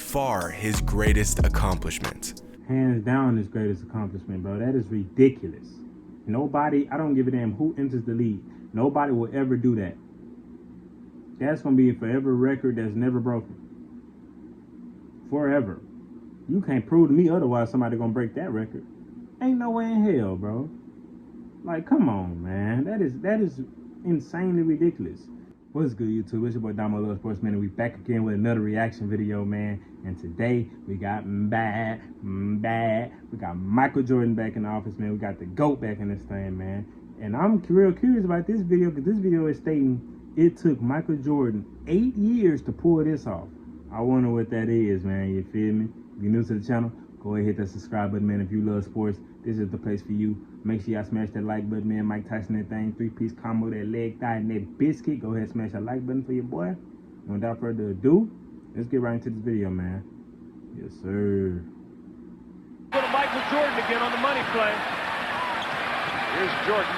far his greatest accomplishment. Hands down his greatest accomplishment, bro. That is ridiculous. Nobody, I don't give a damn who enters the league. Nobody will ever do that. That's going to be a forever record that's never broken. Forever. You can't prove to me otherwise somebody going to break that record. Ain't no way in hell, bro. Like, come on, man. That is insanely ridiculous. What's good, YouTube? It's your boy Damo Love Sportsman, and we back again with another reaction video, man. And today we got we got Michael Jordan back in the office, man. We got the GOAT back in this thing, man. And I'm real curious about this video, because this video is stating it took Michael Jordan 8 years to pull this off. I wonder what that is, man. You feel me? If you're new to the channel, go ahead, hit that subscribe button, man. If you love sports, this is the place for you. Make sure y'all smash that like button, man. Mike Tyson, that thing, 3-piece combo, that leg thigh, and that biscuit. Go ahead, smash that like button for your boy. And without further ado, let's get right into this video, man. Yes, sir. Go to Michael Jordan again on the money play. Here's Jordan.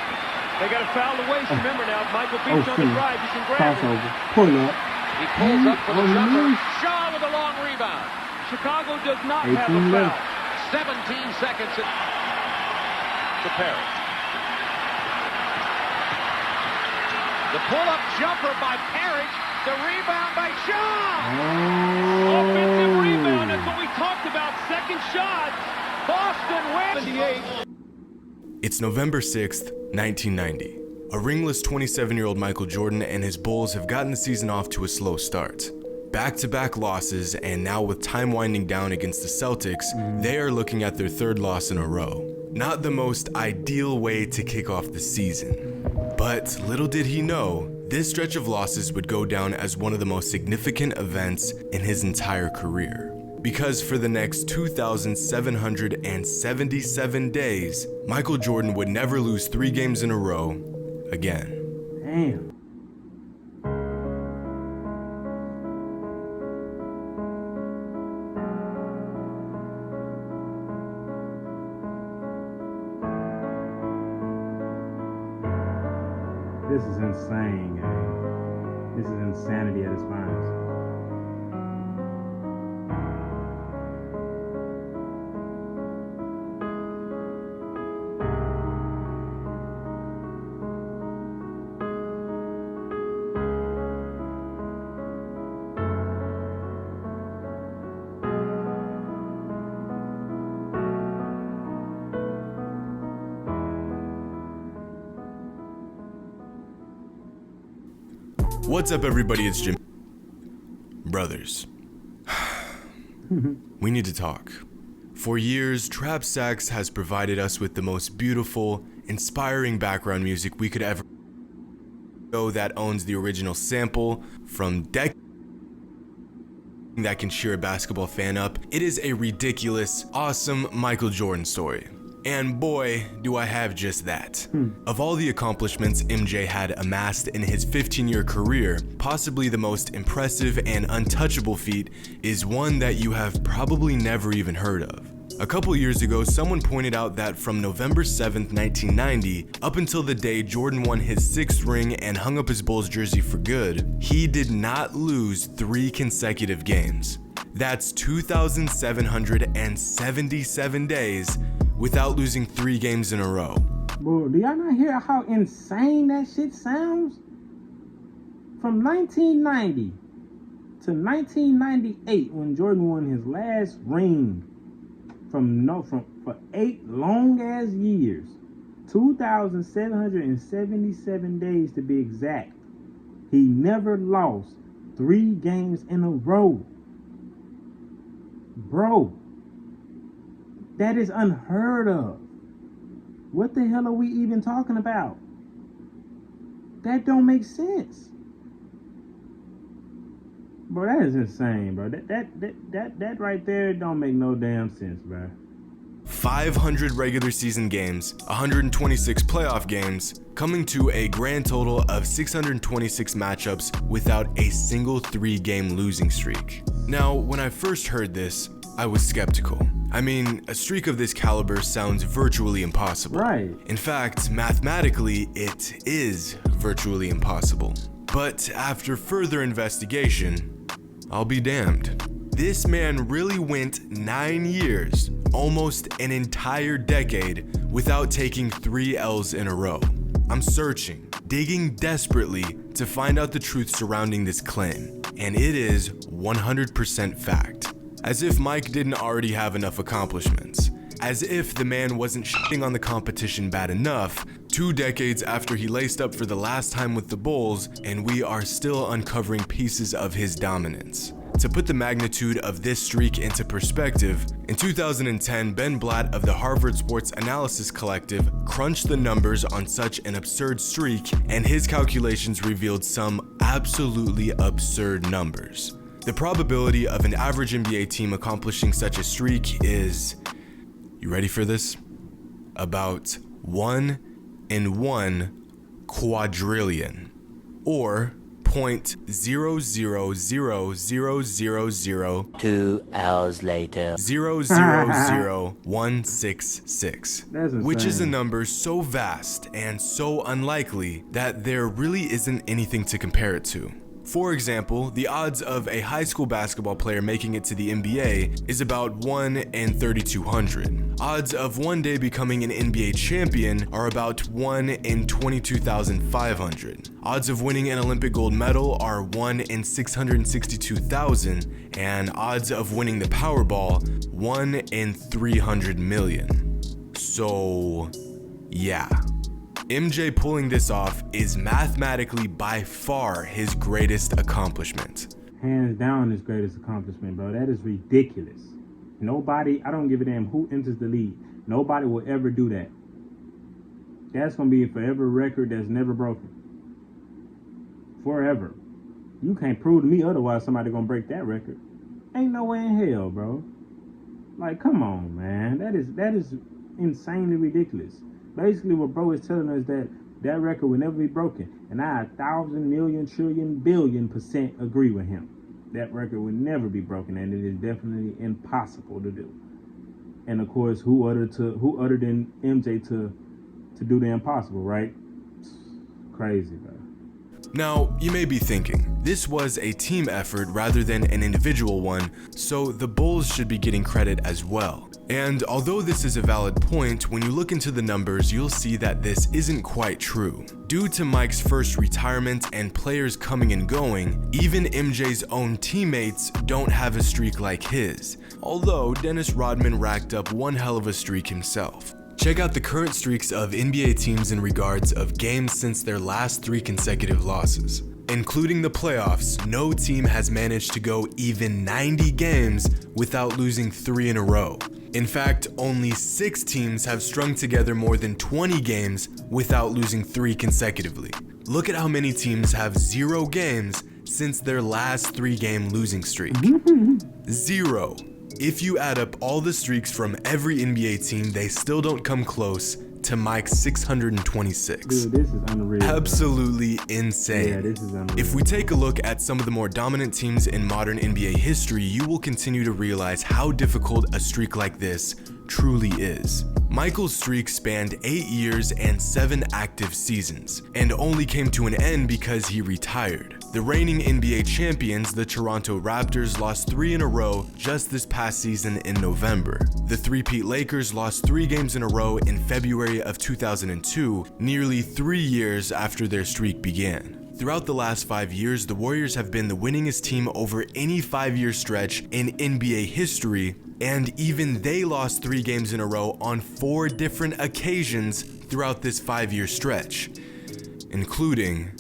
They got a foul to waste. Remember now, if Michael beats on the drive, you can grab Crossover. it. Pull up. He pulls up for the jumper. Shaw with a long rebound. Chicago does not have a foul. 17 seconds to Parrish. The pull-up jumper by Parrish. The rebound by Shaw. Offensive rebound. That's what we talked about. Second shot. Boston wins. It's November 6th, 1990. A ringless 27-year-old Michael Jordan and his Bulls have gotten the season off to a slow start. Back-to-back losses, and now with time winding down against the Celtics, they are looking at their third loss in a row. Not the most ideal way to kick off the season. But little did he know, this stretch of losses would go down as one of the most significant events in his entire career. Because for the next 2,777 days, Michael Jordan would never lose 3 games in a row again. Damn. This is insane, gang. This is insanity at its finest. What's up, everybody? It's Jim. Brothers. We need to talk. For years, Trap Sax has provided us with the most beautiful, inspiring background music we could ever know, that owns the original sample from decades that can cheer a basketball fan up. It is a ridiculous, awesome Michael Jordan story. And boy, do I have just that. Of all the accomplishments MJ had amassed in his 15-year career, possibly the most impressive and untouchable feat is one that you have probably never even heard of. A couple years ago, someone pointed out that from November 7th, 1990, up until the day Jordan won his 6th ring and hung up his Bulls jersey for good, he did not lose 3 consecutive games. That's 2,777 days without losing 3 games in a row. Bro, do y'all not hear how insane that shit sounds? From 1990 to 1998, when Jordan won his last ring, for 8 long ass years, 2,777 days to be exact, he never lost 3 games in a row. Bro, that is unheard of. What the hell are we even talking about? That don't make sense. Bro, that is insane, bro. That right there don't make no damn sense, bro. 500 regular season games, 126 playoff games, coming to a grand total of 626 matchups without a single 3-game losing streak. Now, when I first heard this, I was skeptical. I mean, a streak of this caliber sounds virtually impossible. Right. In fact, mathematically, it is virtually impossible. But after further investigation, I'll be damned. This man really went 9 years, almost an entire decade, without taking 3 L's in a row. I'm searching, digging desperately to find out the truth surrounding this claim, and it is 100% fact. As if Mike didn't already have enough accomplishments. As if the man wasn't shitting on the competition bad enough, 2 decades after he laced up for the last time with the Bulls, and we are still uncovering pieces of his dominance. To put the magnitude of this streak into perspective, in 2010, Ben Blatt of the Harvard Sports Analysis Collective crunched the numbers on such an absurd streak, and his calculations revealed some absolutely absurd numbers. The probability of an average NBA team accomplishing such a streak is, you ready for this? About 1 in 1 quadrillion, or 0.00000 2 hours later. 000166, That's which is a insane. number so vast and so unlikely that there really isn't anything to compare it to. For example, the odds of a high school basketball player making it to the NBA is about 1 in 3,200. Odds of one day becoming an NBA champion are about 1 in 22,500. Odds of winning an Olympic gold medal are 1 in 662,000, and odds of winning the Powerball, 1 in 300 million. So, yeah. MJ pulling this off is mathematically by far his greatest accomplishment. Hands down his greatest accomplishment, bro. That is ridiculous. Nobody, I don't give a damn who enters the league. Nobody will ever do that. That's going to be a forever record that's never broken. Forever. You can't prove to me otherwise somebody going to break that record. Ain't no way in hell, bro. Like, come on, man. That is insanely ridiculous. Basically, what bro is telling us that record will never be broken. And I 1,000 million trillion billion % agree with him. That record will never be broken, and it is definitely impossible to do. And of course, who other than MJ to do the impossible, right? Crazy, bro. Now, you may be thinking, this was a team effort rather than an individual one, so the Bulls should be getting credit as well. And although this is a valid point, when you look into the numbers, you'll see that this isn't quite true. Due to Mike's first retirement and players coming and going, even MJ's own teammates don't have a streak like his, although Dennis Rodman racked up one hell of a streak himself. Check out the current streaks of NBA teams in regards of games since their last 3 consecutive losses. Including the playoffs, no team has managed to go even 90 games without losing 3 in a row. In fact, only 6 teams have strung together more than 20 games without losing 3 consecutively. Look at how many teams have 0 games since their last 3-game losing streak. 0. If you add up all the streaks from every NBA team, they still don't come close to Mike's 626. Dude, this is unreal. Absolutely insane. Yeah, this is unreal. If we take a look at some of the more dominant teams in modern NBA history, you will continue to realize how difficult a streak like this truly is. Michael's streak spanned 8 years and 7 active seasons, and only came to an end because he retired. The reigning NBA champions, the Toronto Raptors, lost 3 in a row just this past season in November. The three-peat Lakers lost 3 games in a row in February of 2002, nearly 3 years after their streak began. Throughout the last 5 years, the Warriors have been the winningest team over any 5-year stretch in NBA history, and even they lost 3 games in a row on 4 different occasions throughout this 5-year stretch, including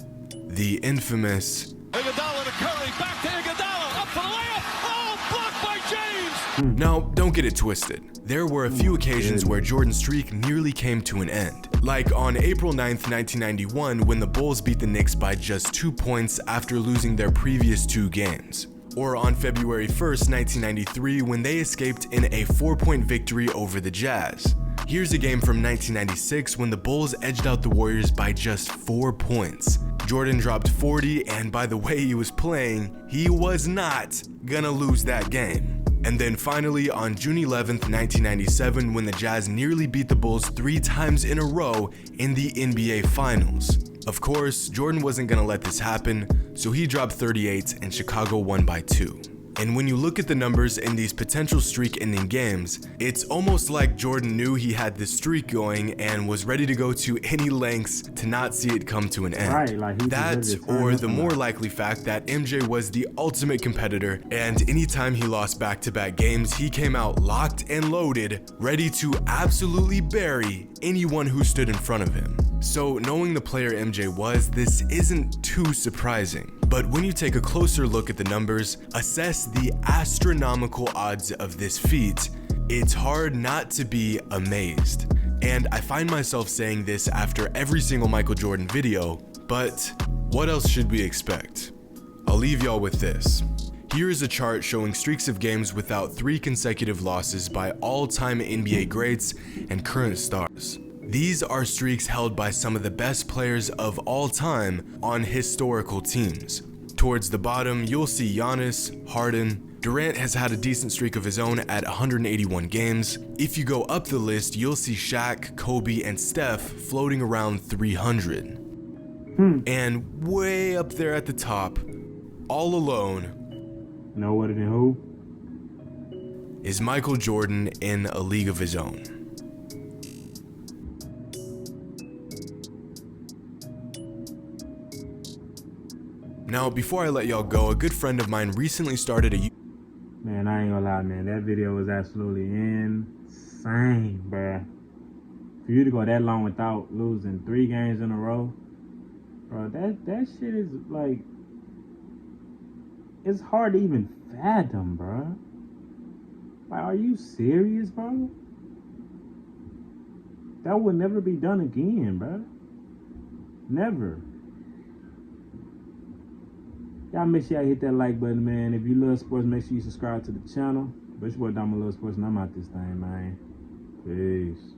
the infamous Iguodala to Curry, back to Iguodala, up for the layup. Oh, blocked by James. Now, don't get it twisted. There were a few occasions where Jordan's streak nearly came to an end. Like on April 9th, 1991, when the Bulls beat the Knicks by just 2 points after losing their previous 2 games. Or on February 1st, 1993, when they escaped in a 4-point victory over the Jazz. Here's a game from 1996 when the Bulls edged out the Warriors by just 4 points. Jordan dropped 40, and by the way he was playing, he was not gonna lose that game. And then finally on June 11th, 1997, when the Jazz nearly beat the Bulls 3 times in a row in the NBA Finals. Of course, Jordan wasn't gonna let this happen, so he dropped 38 and Chicago won by 2. And when you look at the numbers in these potential streak-ending games, it's almost like Jordan knew he had this streak going and was ready to go to any lengths to not see it come to an end. Right, like that, or the more likely fact that MJ was the ultimate competitor, and anytime he lost back-to-back games, he came out locked and loaded, ready to absolutely bury anyone who stood in front of him. So knowing the player MJ was, this isn't too surprising. But when you take a closer look at the numbers, assess the astronomical odds of this feat, it's hard not to be amazed. And I find myself saying this after every single Michael Jordan video, but what else should we expect? I'll leave y'all with this. Here is a chart showing streaks of games without 3 consecutive losses by all-time NBA greats and current stars. These are streaks held by some of the best players of all time on historical teams. Towards the bottom, you'll see Giannis, Harden. Durant has had a decent streak of his own at 181 games. If you go up the list, you'll see Shaq, Kobe, and Steph floating around 300. And way up there at the top, all alone, know what it and who? is Michael Jordan in a league of his own. Now, before I let y'all go, a good friend of mine recently started a Man, I ain't gonna lie, man. That video was absolutely insane, bruh. For you to go that long without losing 3 games in a row, bro, that shit is like, it's hard to even fathom, bruh. Like, are you serious, bro? That would never be done again, bruh. Never. Y'all make sure y'all hit that like button, man. If you love sports, make sure you subscribe to the channel. But it's your boy Damo Love Sports, and I'm out this thing, man. Peace.